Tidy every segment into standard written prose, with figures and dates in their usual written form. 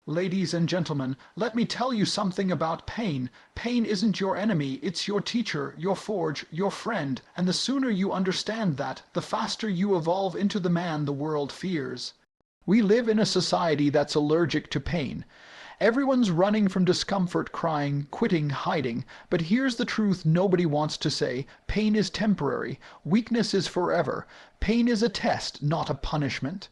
Ladies and gentlemen, let me tell you something about pain. Pain isn't your enemy, it's your teacher, your forge, your friend, and the sooner you understand that, the faster you evolve into the man the world fears. We live in a society that's allergic to pain. Everyone's running from discomfort, crying, quitting, hiding. But here's the truth nobody wants to say. Pain is temporary. Weakness is forever. Pain is a test, not a punishment.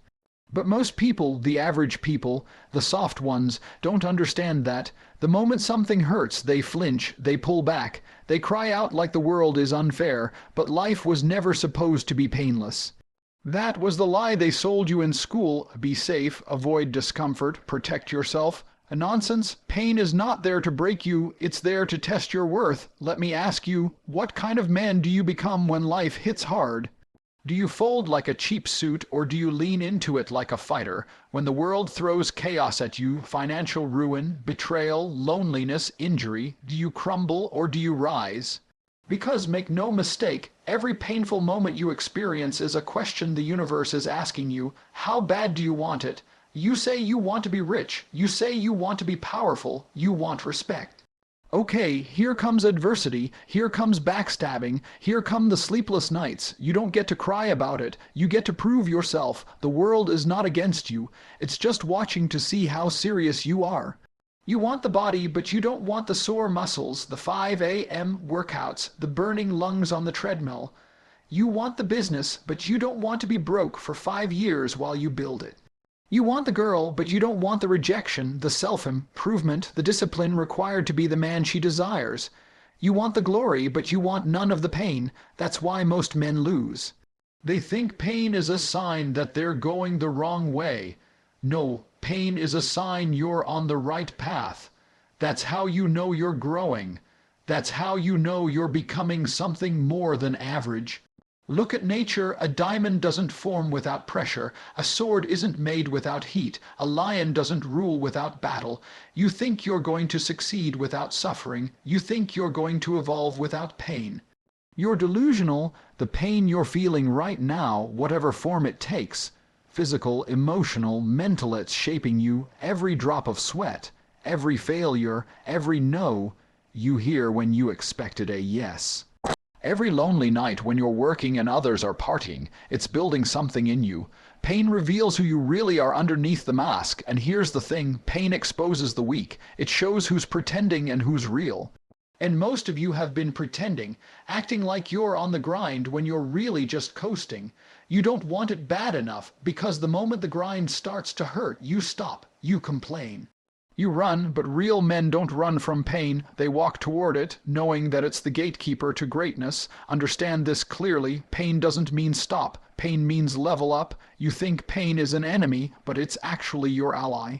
But most people, the average people, the soft ones, don't understand that. The moment something hurts, they flinch, they pull back. They cry out like the world is unfair, but life was never supposed to be painless. That was the lie they sold you in school. Be safe, avoid discomfort, protect yourself. A nonsense. Pain is not there to break you, it's there to test your worth. Let me ask you, what kind of man do you become when life hits hard? Do you fold like a cheap suit, or do you lean into it like a fighter? When the world throws chaos at you, financial ruin, betrayal, loneliness, injury, do you crumble or do you rise? Because make no mistake, every painful moment you experience is a question the universe is asking you. How bad do you want it? You say you want to be rich. You say you want to be powerful. You want respect. Okay, here comes adversity, here comes backstabbing, here come the sleepless nights. You don't get to cry about it. You get to prove yourself. The world is not against you. It's just watching to see how serious you are. You want the body, but you don't want the sore muscles, the 5 a.m. workouts, the burning lungs on the treadmill. You want the business, but you don't want to be broke for 5 years while you build it. You want the girl, but you don't want the rejection, the self-improvement, the discipline required to be the man she desires. You want the glory, but you want none of the pain. That's why most men lose. They think pain is a sign that they're going the wrong way. No, pain is a sign you're on the right path. That's how you know you're growing. That's how you know you're becoming something more than average. Look at nature. A diamond doesn't form without pressure. A sword isn't made without heat. A lion doesn't rule without battle. You think you're going to succeed without suffering. You think you're going to evolve without pain. You're delusional. The pain you're feeling right now, whatever form it takes, physical, emotional, mental, it's shaping you. Every drop of sweat, every failure, every no you hear when you expected a yes. Every lonely night when you're working and others are partying, it's building something in you. Pain reveals who you really are underneath the mask, and here's the thing, pain exposes the weak. It shows who's pretending and who's real. And most of you have been pretending, acting like you're on the grind when you're really just coasting. You don't want it bad enough, because the moment the grind starts to hurt, you stop, you complain. You run, but real men don't run from pain. They walk toward it, knowing that it's the gatekeeper to greatness. Understand this clearly. Pain doesn't mean stop. Pain means level up. You think pain is an enemy, but it's actually your ally.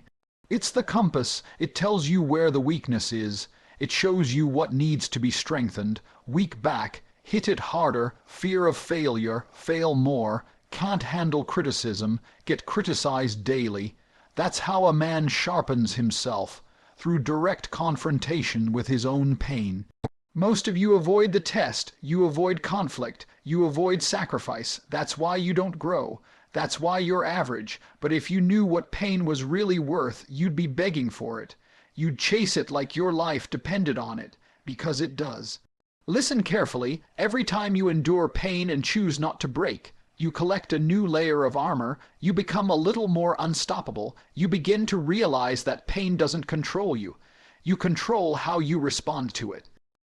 It's the compass. It tells you where the weakness is. It shows you what needs to be strengthened. Weak back. Hit it harder. Fear of failure. Fail more. Can't handle criticism. Get criticized daily. That's how a man sharpens himself, through direct confrontation with his own pain. Most of you avoid the test, you avoid conflict, you avoid sacrifice. That's why you don't grow. That's why you're average. But if you knew what pain was really worth, you'd be begging for it. You'd chase it like your life depended on it, because it does. Listen carefully. Every time you endure pain and choose not to break, you collect a new layer of armor. You become a little more unstoppable. You begin to realize that pain doesn't control you. You control how you respond to it.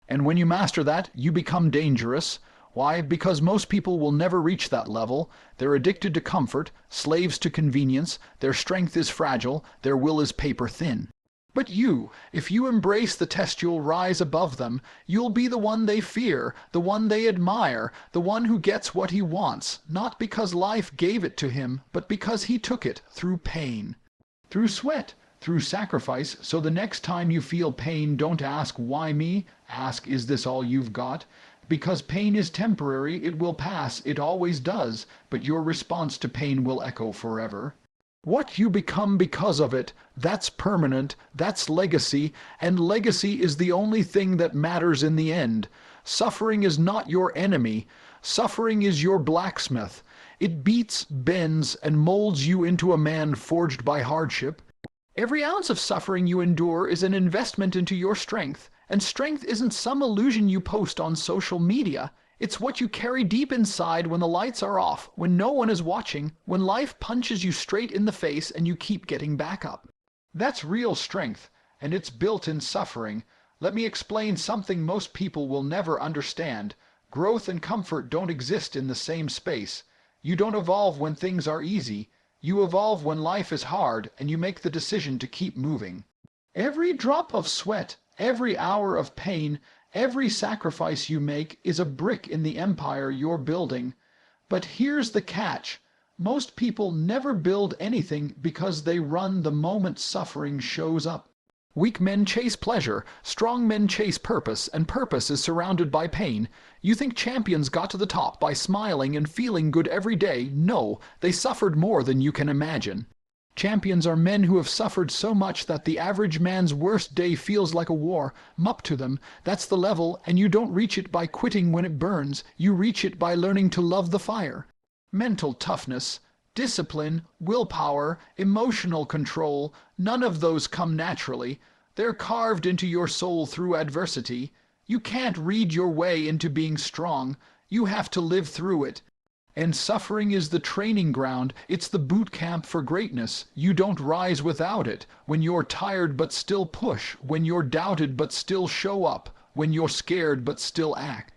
And when you master that, you become dangerous. Why? Because most people will never reach that level. They're addicted to comfort, slaves to convenience. Their strength is fragile. Their will is paper thin. But you, if you embrace the test, you'll rise above them. You'll be the one they fear, the one they admire, the one who gets what he wants, not because life gave it to him, but because he took it through pain, through sweat, through sacrifice. So the next time you feel pain, don't ask, why me? Ask, is this all you've got? Because pain is temporary, it will pass, it always does, but your response to pain will echo forever. What you become because of it, that's permanent, that's legacy, and legacy is the only thing that matters in the end. Suffering is not your enemy. Suffering is your blacksmith. It beats, bends, and molds you into a man forged by hardship. Every ounce of suffering you endure is an investment into your strength, and strength isn't some illusion you post on social media. It's what you carry deep inside when the lights are off, when no one is watching, when life punches you straight in the face and you keep getting back up. That's real strength, and it's built in suffering. Let me explain something most people will never understand. Growth and comfort don't exist in the same space. You don't evolve when things are easy. You evolve when life is hard and you make the decision to keep moving. Every drop of sweat, every hour of pain, every sacrifice you make is a brick in the empire you're building. But here's the catch. Most people never build anything because they run the moment suffering shows up. Weak men chase pleasure, strong men chase purpose, and purpose is surrounded by pain. You think champions got to the top by smiling and feeling good every day. No, they suffered more than you can imagine. Champions are men who have suffered so much that the average man's worst day feels like a war. Up to them, that's the level, and you don't reach it by quitting when it burns. You reach it by learning to love the fire. Mental toughness, discipline, willpower, emotional control, none of those come naturally. They're carved into your soul through adversity. You can't read your way into being strong. You have to live through it. And suffering is the training ground. It's the boot camp for greatness. You don't rise without it. When you're tired but still push. When you're doubted but still show up. When you're scared but still act.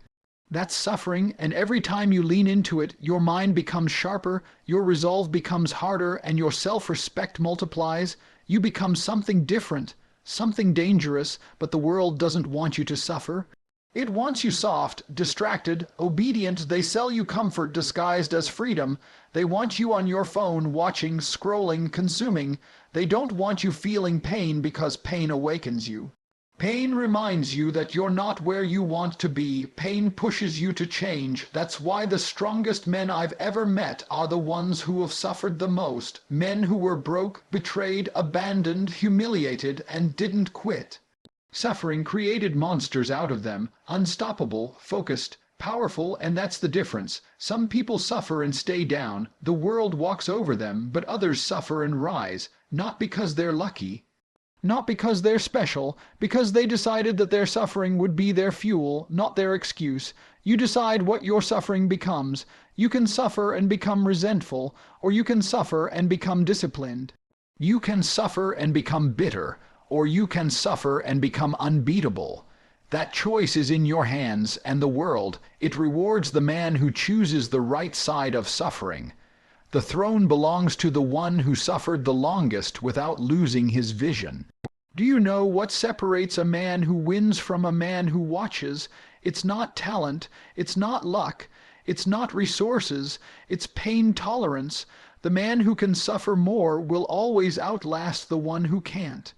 That's suffering, and every time you lean into it, your mind becomes sharper, your resolve becomes harder, and your self-respect multiplies. You become something different, something dangerous, but the world doesn't want you to suffer. It wants you soft, distracted, obedient. They sell you comfort disguised as freedom. They want you on your phone, watching, scrolling, consuming. They don't want you feeling pain because pain awakens you. Pain reminds you that you're not where you want to be. Pain pushes you to change. That's why the strongest men I've ever met are the ones who have suffered the most. Men who were broke, betrayed, abandoned, humiliated, and didn't quit. Suffering created monsters out of them, unstoppable, focused, powerful, and that's the difference. Some people suffer and stay down. The world walks over them, but others suffer and rise, not because they're lucky, not because they're special, because they decided that their suffering would be their fuel, not their excuse. You decide what your suffering becomes. You can suffer and become resentful, or you can suffer and become disciplined. You can suffer and become bitter, or you can suffer and become unbeatable. That choice is in your hands, and the world, it rewards the man who chooses the right side of suffering. The throne belongs to the one who suffered the longest without losing his vision. Do you know what separates a man who wins from a man who watches? It's not talent, it's not luck, it's not resources, it's pain tolerance. The man who can suffer more will always outlast the one who can't.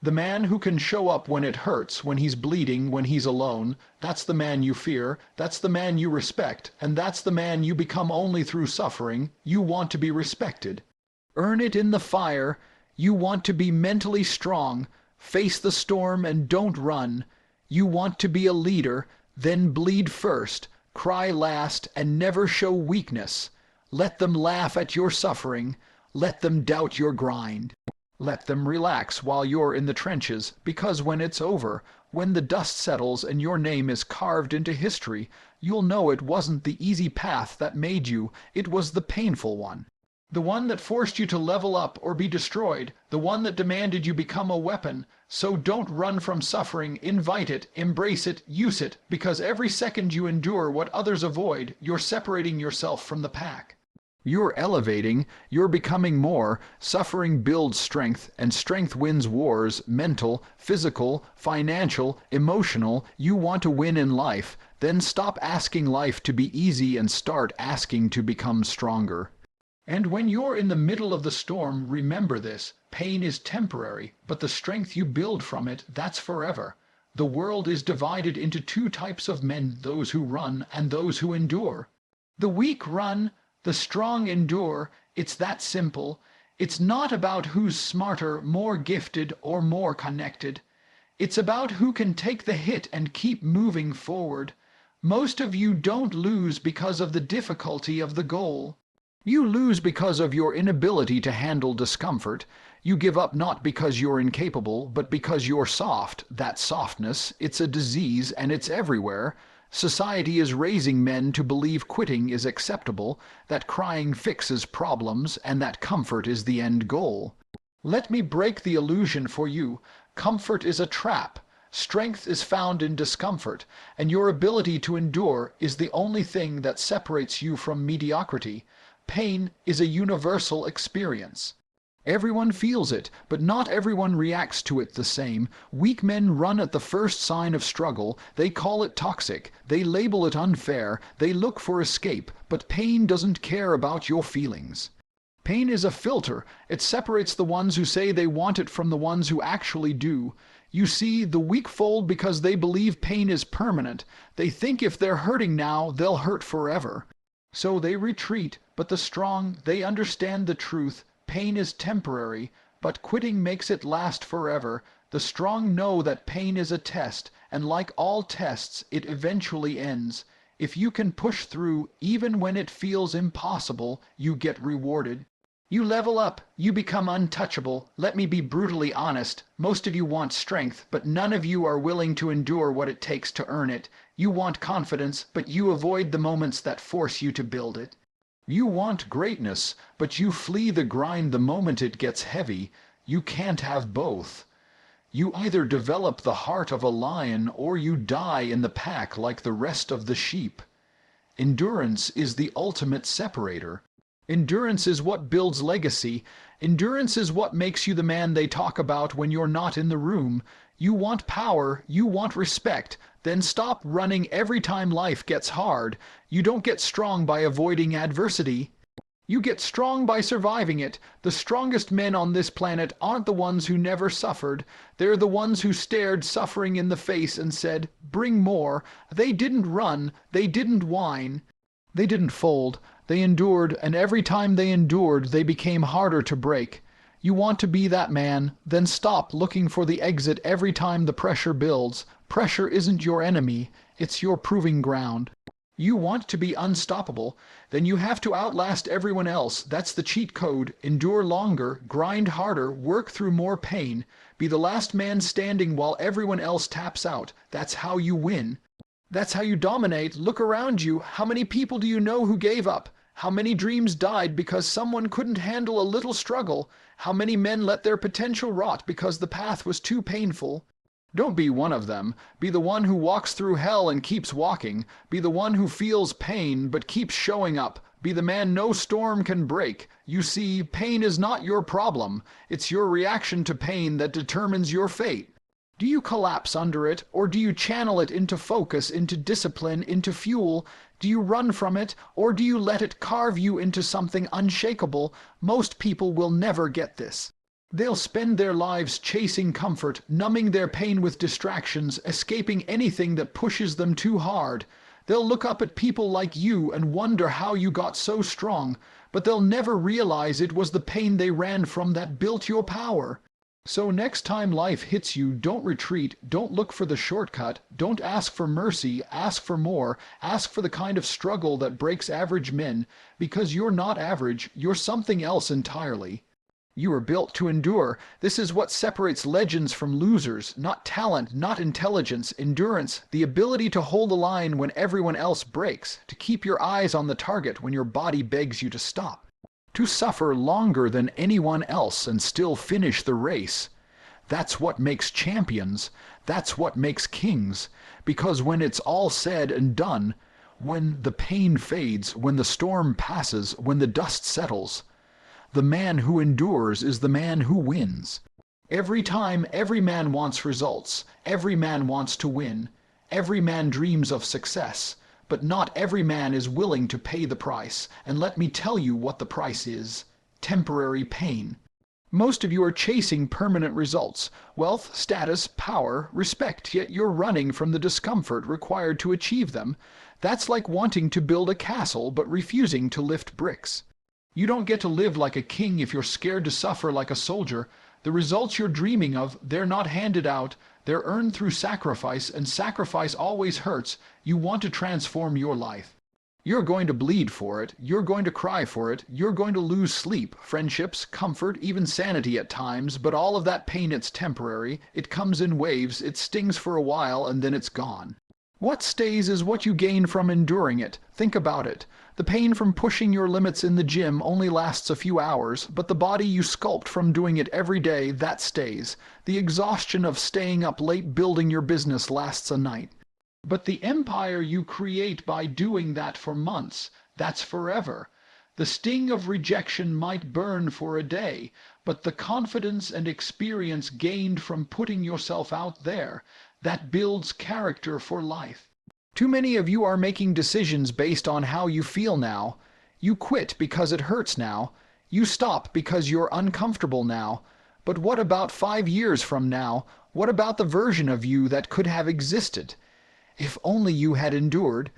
The man who can show up when it hurts, when he's bleeding, when he's alone, that's the man you fear, that's the man you respect, and that's the man you become only through suffering. You want to be respected. Earn it in the fire. You want to be mentally strong. Face the storm and don't run. You want to be a leader, then bleed first, cry last, and never show weakness. Let them laugh at your suffering. Let them doubt your grind. Let them relax while you're in the trenches, because when it's over, when the dust settles and your name is carved into history, you'll know it wasn't the easy path that made you, it was the painful one. The one that forced you to level up or be destroyed, the one that demanded you become a weapon. So don't run from suffering, invite it, embrace it, use it, because every second you endure what others avoid, you're separating yourself from the pack. You're elevating, you're becoming more. Suffering builds strength, and strength wins wars, mental, physical, financial, emotional. You want to win in life, then stop asking life to be easy and start asking to become stronger. And when you're in the middle of the storm, remember this. Pain is temporary, but the strength you build from it, that's forever. The world is divided into two types of men, those who run and those who endure. The weak run, the strong endure. It's that simple. It's not about who's smarter, more gifted, or more connected. It's about who can take the hit and keep moving forward. Most of you don't lose because of the difficulty of the goal. You lose because of your inability to handle discomfort. You give up not because you're incapable, but because you're soft. That softness, it's a disease and it's everywhere. Society is raising men to believe quitting is acceptable, that crying fixes problems, and that comfort is the end goal. Let me break the illusion for you. Comfort is a trap. Strength is found in discomfort, and your ability to endure is the only thing that separates you from mediocrity. Pain is a universal experience. Everyone feels it, but not everyone reacts to it the same. Weak men run at the first sign of struggle. They call it toxic. They label it unfair. They look for escape, but pain doesn't care about your feelings. Pain is a filter. It separates the ones who say they want it from the ones who actually do. You see, the weak fold because they believe pain is permanent. They think if they're hurting now, they'll hurt forever. So they retreat, but the strong, they understand the truth. Pain is temporary, but quitting makes it last forever. The strong know that pain is a test, and like all tests, it eventually ends. If you can push through, even when it feels impossible, you get rewarded. You level up, you become untouchable. Let me be brutally honest. Most of you want strength, but none of you are willing to endure what it takes to earn it. You want confidence, but you avoid the moments that force you to build it. You want greatness, but you flee the grind the moment it gets heavy. You can't have both. You either develop the heart of a lion or you die in the pack like the rest of the sheep. Endurance is the ultimate separator. Endurance is what builds legacy. Endurance is what makes you the man they talk about when you're not in the room. You want power, you want respect, then stop running every time life gets hard. You don't get strong by avoiding adversity. You get strong by surviving it. The strongest men on this planet aren't the ones who never suffered. They're the ones who stared suffering in the face and said, "Bring more." They didn't run, they didn't whine. They didn't fold. They endured, and every time they endured, they became harder to break. You want to be that man, then stop looking for the exit every time the pressure builds. Pressure isn't your enemy, it's your proving ground. You want to be unstoppable, then you have to outlast everyone else. That's the cheat code. Endure longer, grind harder, work through more pain. Be the last man standing while everyone else taps out. That's how you win. That's how you dominate. Look around you. How many people do you know who gave up? How many dreams died because someone couldn't handle a little struggle? How many men let their potential rot because the path was too painful? Don't be one of them. Be the one who walks through hell and keeps walking. Be the one who feels pain but keeps showing up. Be the man no storm can break. You see, pain is not your problem. It's your reaction to pain that determines your fate. Do you collapse under it, or do you channel it into focus, into discipline, into fuel? Do you run from it, or do you let it carve you into something unshakable? Most people will never get this. They'll spend their lives chasing comfort, numbing their pain with distractions, escaping anything that pushes them too hard. They'll look up at people like you and wonder how you got so strong, but they'll never realize it was the pain they ran from that built your power. So next time life hits you, don't retreat, don't look for the shortcut, don't ask for mercy, ask for more, ask for the kind of struggle that breaks average men, because you're not average, you're something else entirely. You are built to endure. This is what separates legends from losers. Not talent, not intelligence, endurance, the ability to hold the line when everyone else breaks, to keep your eyes on the target when your body begs you to stop. To suffer longer than anyone else and still finish the race. That's what makes champions. That's what makes kings. Because when it's all said and done, when the pain fades, when the storm passes, when the dust settles, the man who endures is the man who wins. Every time, every man wants results. Every man wants to win. Every man dreams of success. But not every man is willing to pay the price, and let me tell you what the price is. Temporary pain. Most of you are chasing permanent results, wealth, status, power, respect, yet you're running from the discomfort required to achieve them. That's like wanting to build a castle but refusing to lift bricks. You don't get to live like a king if you're scared to suffer like a soldier. The results you're dreaming of, they're not handed out. They're earned through sacrifice, and sacrifice always hurts. You want to transform your life. You're going to bleed for it, you're going to cry for it, you're going to lose sleep, friendships, comfort, even sanity at times, but all of that pain, it's temporary, it comes in waves, it stings for a while, and then it's gone. What stays is what you gain from enduring it. Think about it. The pain from pushing your limits in the gym only lasts a few hours, but the body you sculpt from doing it every day, that stays. The exhaustion of staying up late building your business lasts a night. But the empire you create by doing that for months, that's forever. The sting of rejection might burn for a day, but the confidence and experience gained from putting yourself out there, that builds character for life. Too many of you are making decisions based on how you feel now. You quit because it hurts now. You stop because you're uncomfortable now. But what about 5 years from now? What about the version of you that could have existed? If only you had endured.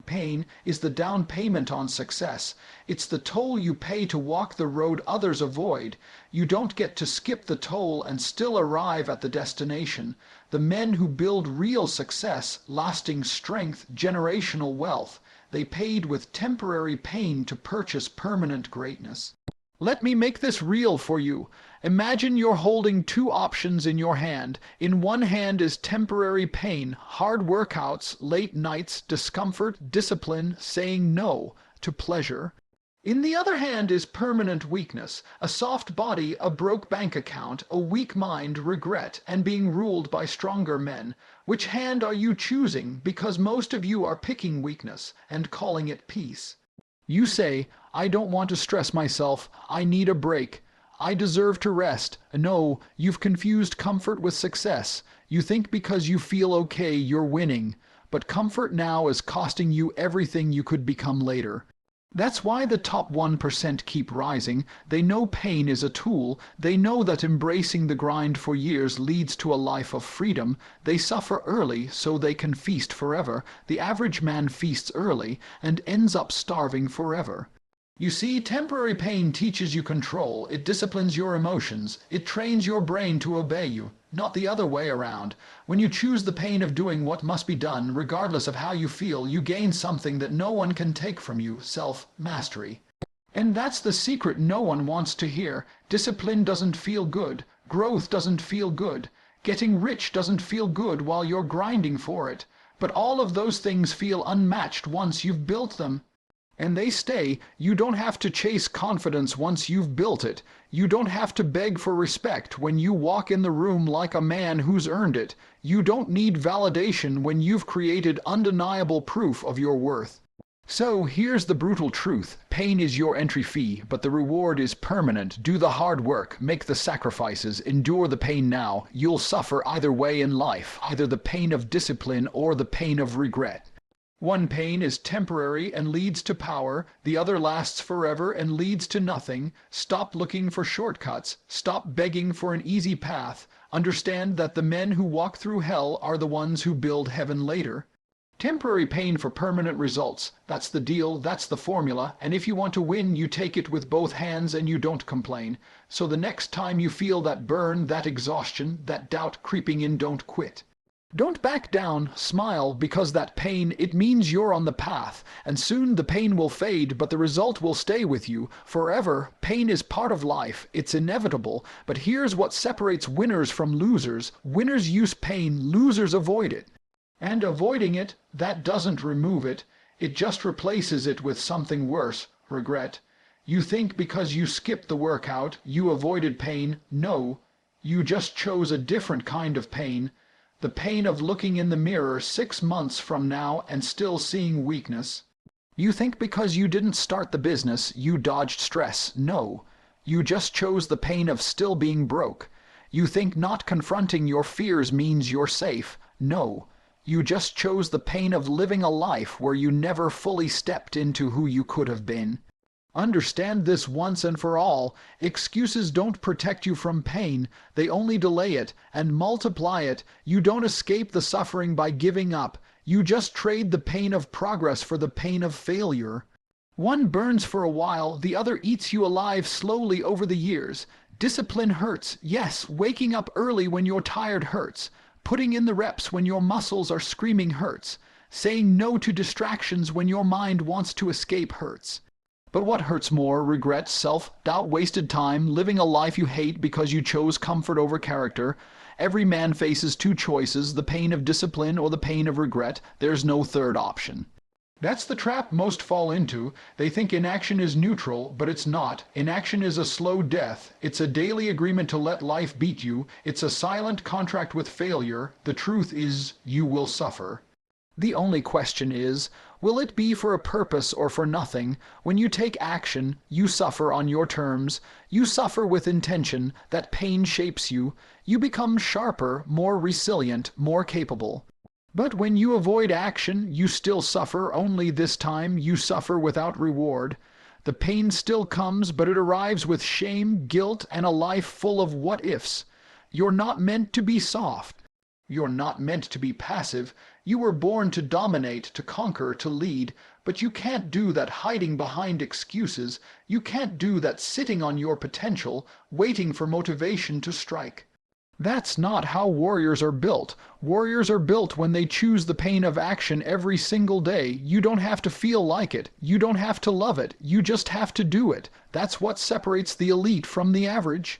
Pain is the down payment on success. It's the toll you pay to walk the road others avoid. You don't get to skip the toll and still arrive at the destination. The men who build real success, lasting strength, generational wealth, they paid with temporary pain to purchase permanent greatness. Let me make this real for you. Imagine you're holding two options in your hand. In one hand is temporary pain, hard workouts, late nights, discomfort, discipline, saying no to pleasure. In the other hand is permanent weakness, a soft body, a broke bank account, a weak mind, regret, and being ruled by stronger men. Which hand are you choosing? Because most of you are picking weakness and calling it peace. You say, I don't want to stress myself, I need a break, I deserve to rest. No, you've confused comfort with success. You think because you feel okay, you're winning. But comfort now is costing you everything you could become later. That's why the top 1% keep rising. They know pain is a tool. They know that embracing the grind for years leads to a life of freedom. They suffer early so they can feast forever. The average man feasts early and ends up starving forever. You see, temporary pain teaches you control. It disciplines your emotions. It trains your brain to obey you, not the other way around. When you choose the pain of doing what must be done, regardless of how you feel, you gain something that no one can take from you, self-mastery. And that's the secret no one wants to hear. Discipline doesn't feel good. Growth doesn't feel good. Getting rich doesn't feel good while you're grinding for it. But all of those things feel unmatched once you've built them. And they stay. You don't have to chase confidence once you've built it. You don't have to beg for respect when you walk in the room like a man who's earned it. You don't need validation when you've created undeniable proof of your worth. So here's the brutal truth. Pain is your entry fee, but the reward is permanent. Do the hard work, make the sacrifices, endure the pain now. You'll suffer either way in life, either the pain of discipline or the pain of regret. One pain is temporary and leads to power, the other lasts forever and leads to nothing. Stop looking for shortcuts. Stop begging for an easy path. Understand that the men who walk through hell are the ones who build heaven later. Temporary pain for permanent results. That's the deal, that's the formula, and if you want to win, you take it with both hands and you don't complain. So the next time you feel that burn, that exhaustion, that doubt creeping in, don't quit. Don't back down, smile, because that pain, it means you're on the path, and soon the pain will fade, but the result will stay with you forever. Pain is part of life, it's inevitable, but here's what separates winners from losers. Winners use pain, losers avoid it. And avoiding it, that doesn't remove it, it just replaces it with something worse, regret. You think because you skipped the workout, you avoided pain. No, you just chose a different kind of pain. The pain of looking in the mirror 6 months from now and still seeing weakness. You think because you didn't start the business, you dodged stress. No, you just chose the pain of still being broke. You think not confronting your fears means you're safe. No, you just chose the pain of living a life where you never fully stepped into who you could have been. Understand this once and for all. Excuses don't protect you from pain. They only delay it and multiply it. You don't escape the suffering by giving up. You just trade the pain of progress for the pain of failure. One burns for a while, the other eats you alive slowly over the years. Discipline hurts. Yes, waking up early when you're tired hurts. Putting in the reps when your muscles are screaming hurts. Saying no to distractions when your mind wants to escape hurts. But what hurts more? Regret, self-doubt, wasted time, living a life you hate because you chose comfort over character. Every man faces two choices, the pain of discipline or the pain of regret. There's no third option. That's the trap most fall into. They think inaction is neutral, but it's not. Inaction is a slow death. It's a daily agreement to let life beat you. It's a silent contract with failure. The truth is, you will suffer. The only question is, will it be for a purpose or for nothing? When you take action, you suffer on your terms. You suffer with intention. That pain shapes you. You become sharper, more resilient, more capable. But when you avoid action, you still suffer, only this time you suffer without reward. The pain still comes, but it arrives with shame, guilt, and a life full of what-ifs. You're not meant to be soft. You're not meant to be passive. You were born to dominate, to conquer, to lead. But you can't do that hiding behind excuses. You can't do that sitting on your potential, waiting for motivation to strike. That's not how warriors are built. Warriors are built when they choose the pain of action every single day. You don't have to feel like it. You don't have to love it. You just have to do it. That's what separates the elite from the average.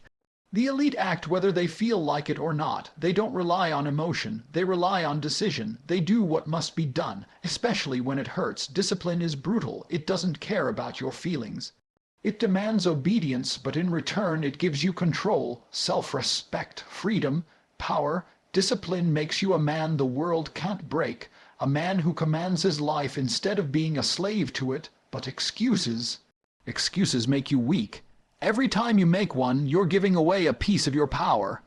The elite act whether they feel like it or not. They don't rely on emotion. They rely on decision. They do what must be done, especially when it hurts. Discipline is brutal. It doesn't care about your feelings. It demands obedience, but in return it gives you control, self-respect, freedom, power. Discipline makes you a man the world can't break, a man who commands his life instead of being a slave to it. But excuses make you weak. Every time you make one, you're giving away a piece of your power.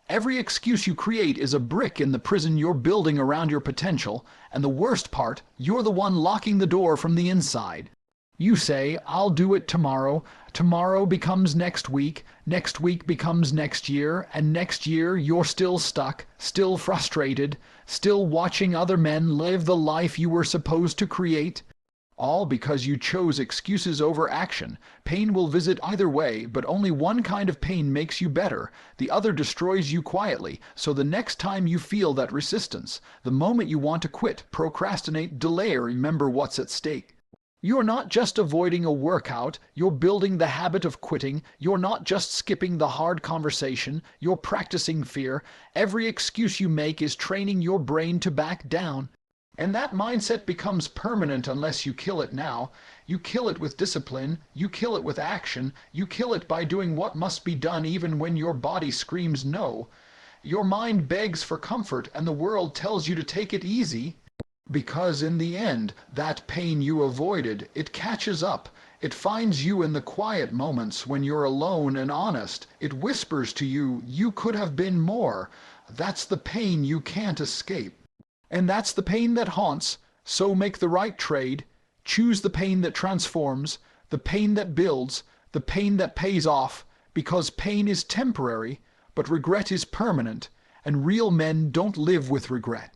Every excuse you create is a brick in the prison you're building around your potential, and the worst part, you're the one locking the door from the inside. You say, I'll do it tomorrow. Tomorrow becomes next week becomes next year, and next year you're still stuck, still frustrated, still watching other men live the life you were supposed to create. All because you chose excuses over action. Pain will visit either way, but only one kind of pain makes you better. The other destroys you quietly, so the next time you feel that resistance, the moment you want to quit, procrastinate, delay, remember what's at stake. You're not just avoiding a workout, you're building the habit of quitting. You're not just skipping the hard conversation, you're practicing fear. Every excuse you make is training your brain to back down. And that mindset becomes permanent unless you kill it now. You kill it with discipline, you kill it with action, you kill it by doing what must be done even when your body screams no. Your mind begs for comfort and the world tells you to take it easy. Because in the end, that pain you avoided, it catches up. It finds you in the quiet moments when you're alone and honest. It whispers to you, you could have been more. That's the pain you can't escape. And that's the pain that haunts. So make the right trade. Choose the pain that transforms, the pain that builds, the pain that pays off. Because pain is temporary, but regret is permanent. And real men don't live with regret.